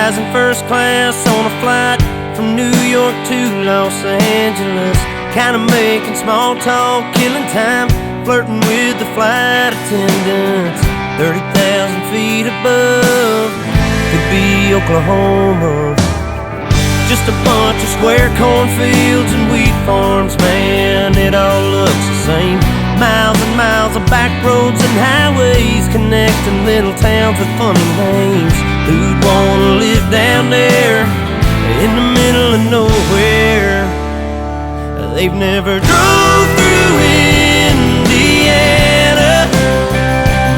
flies in first class on a flight from New York to Los Angeles, kinda making small talk, killing time, flirting with the flight attendants. 30,000 feet above could be Oklahoma. Just a bunch of square cornfields and wheat farms, man, it all looks the same. Miles and miles of back roads and highways connecting little towns with funny names. Who'd wanna live down there in the middle of nowhere? They've never drove through Indiana.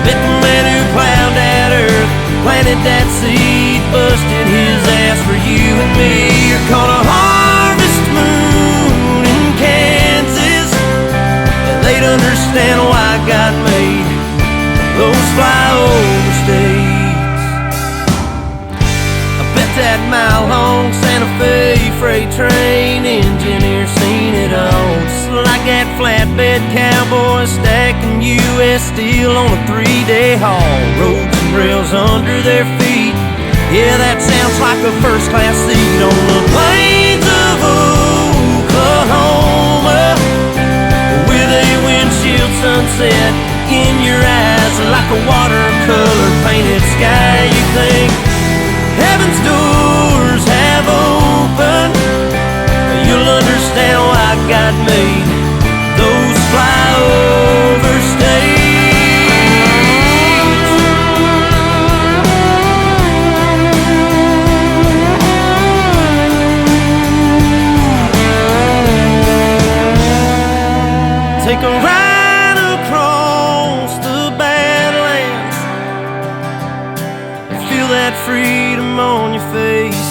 Bet the man who plowed that earth, planted that seed, busted his ass for you and me. You're caught a harvest moon in Kansas. They'd understand why God made those flyover states. I bet that mile-long Santa Fe freight train engineer seen it all. Just like that flatbed cowboy stacking U.S. steel on a 3-day haul. Roads and rails under their feet. Yeah, that sounds like a first-class seat on the plains of Oklahoma, with a windshield sunset in your eyes, like a watercolor painted sky. You think heaven's doors have opened, you'll understand why God made those flyover states. Take a ride across the Badlands, feel that freedom on your face,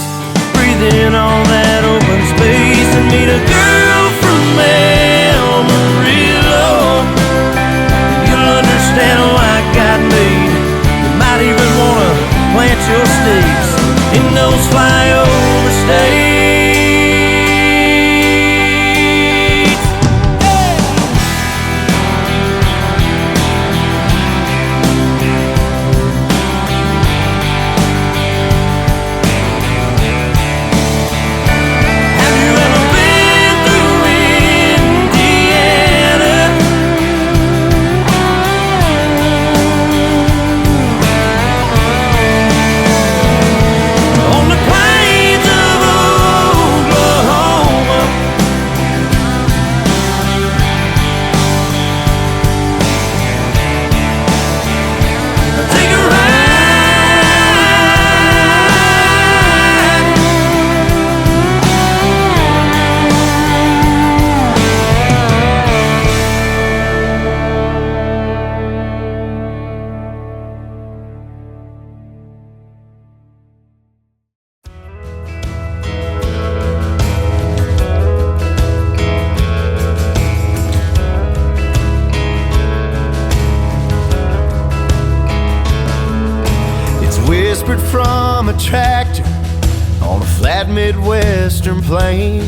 breathe in all that open space, and meet a girl from Amarillo. You'll understand why God made. You might even wanna plant your stakes in those flyover states. Whispered from a tractor on a flat Midwestern plain.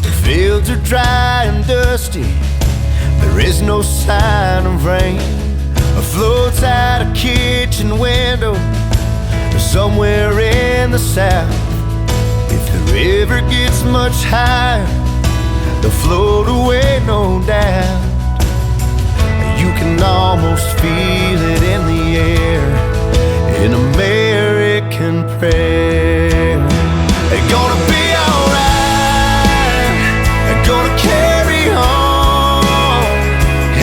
The fields are dry and dusty, there is no sign of rain. Floats out a kitchen window somewhere in the south. If the river gets much higher, they'll float away, no doubt. You can almost feel it in the air, an American prayer. They're gonna be alright, they're gonna carry on.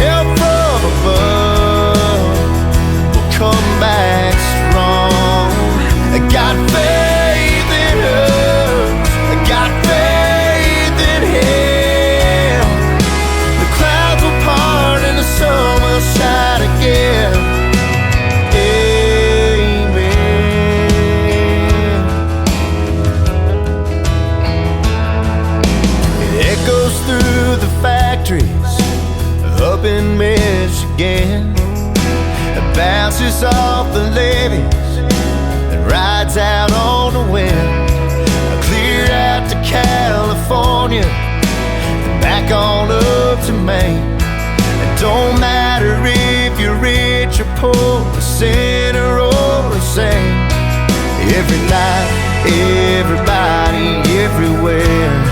Help from above will come back strong. I got faith in us, I got faith in Him. The clouds will part and the sun will shine again. Up in Michigan, it bounces off the levees and rides out on the wind, clear out to California and back on up to Maine. It don't matter if you're rich or poor, a sinner or a saint, every night, everybody, everywhere.